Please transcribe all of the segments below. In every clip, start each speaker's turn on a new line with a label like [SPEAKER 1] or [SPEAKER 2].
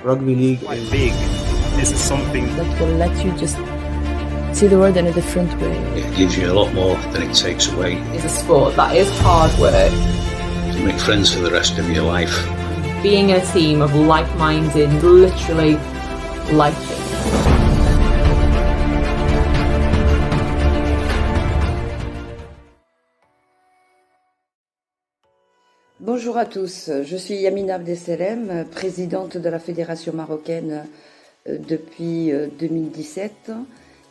[SPEAKER 1] Rugby league
[SPEAKER 2] quite
[SPEAKER 1] is
[SPEAKER 2] big. This is something
[SPEAKER 3] that will let you just see the world in a different way.
[SPEAKER 4] It gives you a lot more than it takes away.
[SPEAKER 5] It's a sport that is hard work.
[SPEAKER 4] You make friends for the rest of your life.
[SPEAKER 5] Being in a team of like-minded, literally life-changing.
[SPEAKER 6] Bonjour à tous, je suis Yamina Abdeselem, présidente de la Fédération marocaine depuis 2017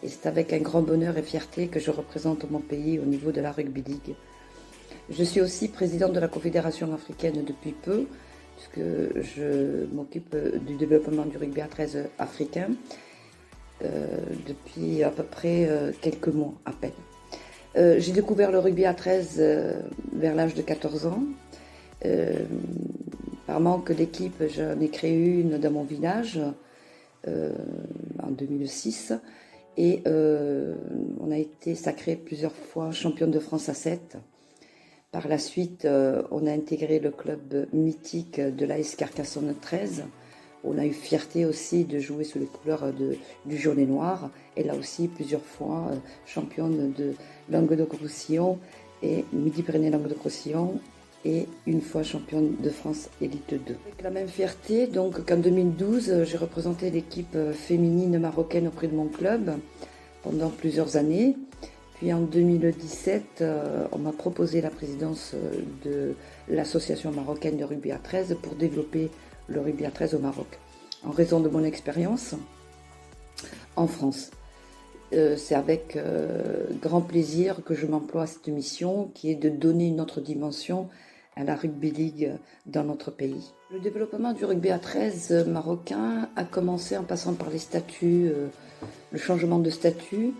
[SPEAKER 6] et c'est avec un grand bonheur et fierté que je représente mon pays au niveau de la Rugby League. Je suis aussi présidente de la Confédération africaine depuis peu, puisque je m'occupe du développement du rugby à 13 africain depuis à peu près quelques mois à peine. J'ai découvert le rugby à 13 vers l'âge de 14 ans. Par manque d'équipe, j'en ai créé une dans mon village en 2006 et on a été sacré plusieurs fois championne de France à 7. Par la suite, on a intégré le club mythique de l'AS Carcassonne 13. On a eu fierté aussi de jouer sous les couleurs du jaune et noir et là aussi plusieurs fois championne de Languedoc-Roussillon et Midi-Pyrénées-Languedoc-Roussillon et une fois championne de France Élite 2. Avec la même fierté, donc qu'en 2012, j'ai représenté l'équipe féminine marocaine auprès de mon club pendant plusieurs années. Puis en 2017, on m'a proposé la présidence de l'association marocaine de rugby à 13 pour développer le rugby à 13 au Maroc. En raison de mon expérience en France. C'est avec grand plaisir que je m'emploie à cette mission qui est de donner une autre dimension à la Rugby League dans notre pays. Le développement du rugby à 13 marocain a commencé en passant par les statuts, le changement de statut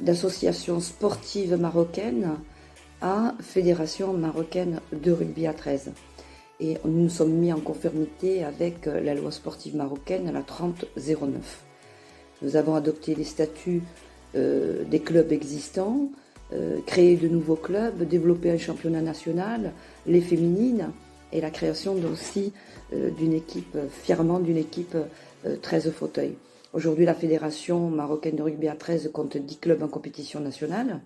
[SPEAKER 6] d'association sportive marocaine à Fédération marocaine de rugby à 13. Et nous nous sommes mis en conformité avec la loi sportive marocaine, la 3009. Nous avons adopté les statuts des clubs existants, créé de nouveaux clubs, développé un championnat national, les féminines et la création aussi d'une équipe, fièrement d'une équipe 13 fauteuils. Aujourd'hui, la Fédération marocaine de rugby à 13 compte 10 clubs en compétition nationale,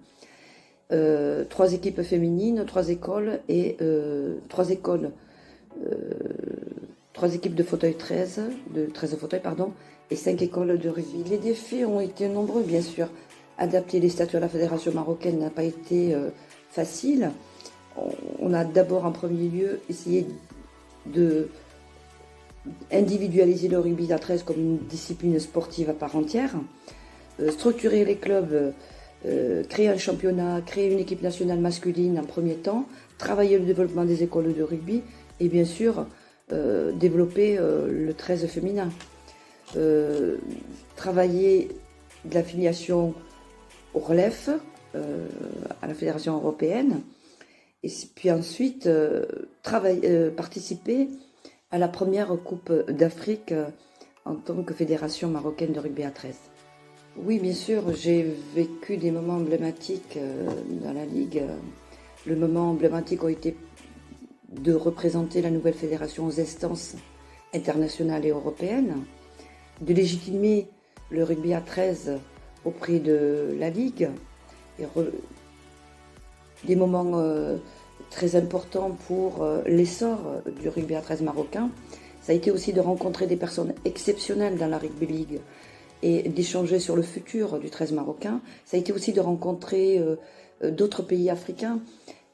[SPEAKER 6] 3 équipes féminines, 3 écoles et 3 équipes de fauteuils 13 fauteuils et 5 écoles de rugby. Les défis ont été nombreux, bien sûr. Adapter les statuts à la Fédération marocaine n'a pas été facile. On a d'abord en premier lieu essayé de individualiser le rugby à 13 comme une discipline sportive à part entière, structurer les clubs, créer un championnat, créer une équipe nationale masculine en premier temps, travailler le développement des écoles de rugby et bien sûr développer le 13 féminin. Travailler de l'affiliation au RLEF, à la Fédération européenne, et puis ensuite participer à la première Coupe d'Afrique en tant que Fédération marocaine de rugby à 13. Oui, bien sûr, j'ai vécu des moments emblématiques dans la Ligue. Le moment emblématique a été de représenter la nouvelle fédération aux instances internationales et européennes, de légitimer le rugby à 13 auprès de la Ligue, et des moments très importants pour l'essor du rugby à 13 marocain. Ça a été aussi de rencontrer des personnes exceptionnelles dans la Rugby League et d'échanger sur le futur du 13 marocain. Ça a été aussi de rencontrer d'autres pays africains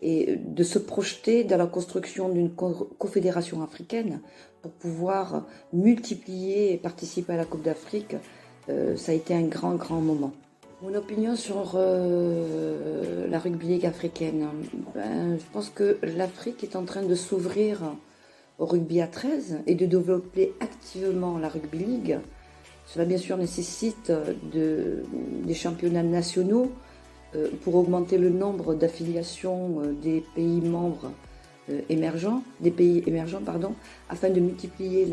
[SPEAKER 6] et de se projeter dans la construction d'une confédération africaine pour pouvoir multiplier et participer à la Coupe d'Afrique. Ça a été un grand moment. Mon opinion sur la Rugby League africaine, je pense que l'Afrique est en train de s'ouvrir au rugby à 13 et de développer activement la Rugby League. Cela bien sûr nécessite des championnats nationaux pour augmenter le nombre d'affiliations des pays membres émergents, afin de multiplier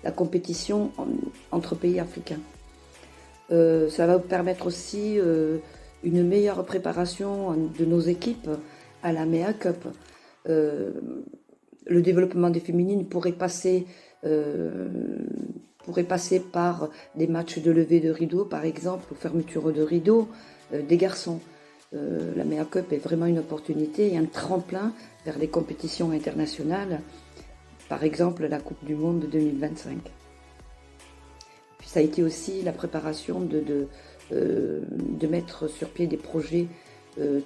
[SPEAKER 6] la compétition entre pays africains. Ça va permettre aussi une meilleure préparation de nos équipes à la MEA Cup. Le développement des féminines pourrait passer par des matchs de levée de rideau, par exemple, ou fermeture de rideau des garçons. La MEA Cup est vraiment une opportunité et un tremplin vers les compétitions internationales, par exemple la Coupe du Monde 2025. Puis ça a été aussi la préparation de mettre sur pied des projets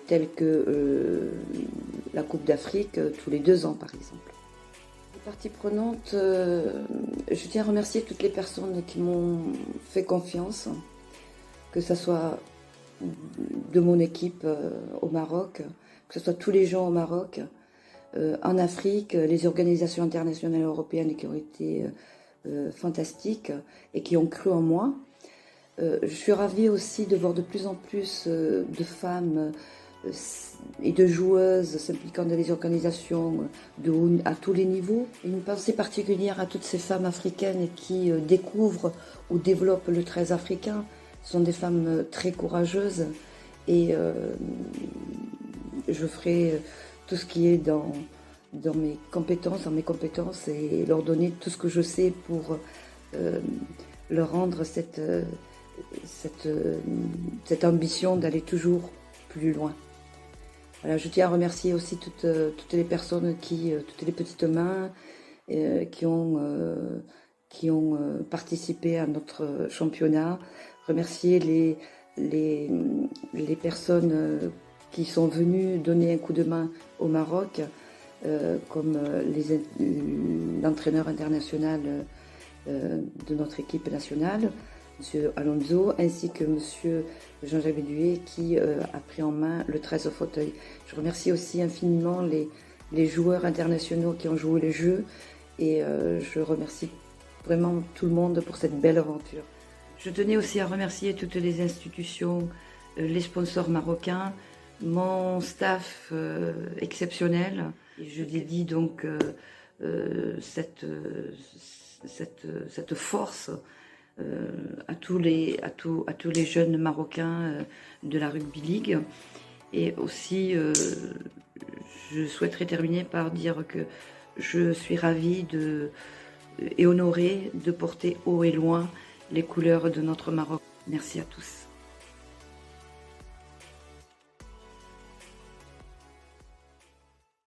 [SPEAKER 6] tels que la Coupe d'Afrique tous les 2 ans, par exemple. Les parties prenantes, je tiens à remercier toutes les personnes qui m'ont fait confiance, que ce soit de mon équipe au Maroc, que ce soit tous les gens au Maroc, en Afrique, les organisations internationales européennes qui ont été fantastiques et qui ont cru en moi. Je suis ravie aussi de voir de plus en plus de femmes et de joueuses s'impliquant dans les organisations à tous les niveaux. Une pensée particulière à toutes ces femmes africaines qui découvrent ou développent le 13 africain. Ce sont des femmes très courageuses et je ferai tout ce qui est dans mes compétences et leur donner tout ce que je sais pour leur rendre cette ambition d'aller toujours plus loin. Voilà, je tiens à remercier aussi toutes les personnes toutes les petites mains qui ont participé à notre championnat. Remercier les personnes qui sont venues donner un coup de main au Maroc, comme l'entraîneur international de notre équipe nationale, M. Alonso, ainsi que M. Jean-Jacques Béduet qui a pris en main le 13 au fauteuil. Je remercie aussi infiniment les joueurs internationaux qui ont joué les jeux et je remercie vraiment tout le monde pour cette belle aventure. Je tenais aussi à remercier toutes les institutions, les sponsors marocains, mon staff exceptionnel. Et je dédie donc cette force à tous les jeunes Marocains de la Rugby League. Et aussi, je souhaiterais terminer par dire que je suis ravie et honorée de porter haut et loin les couleurs de notre Maroc. Merci à tous.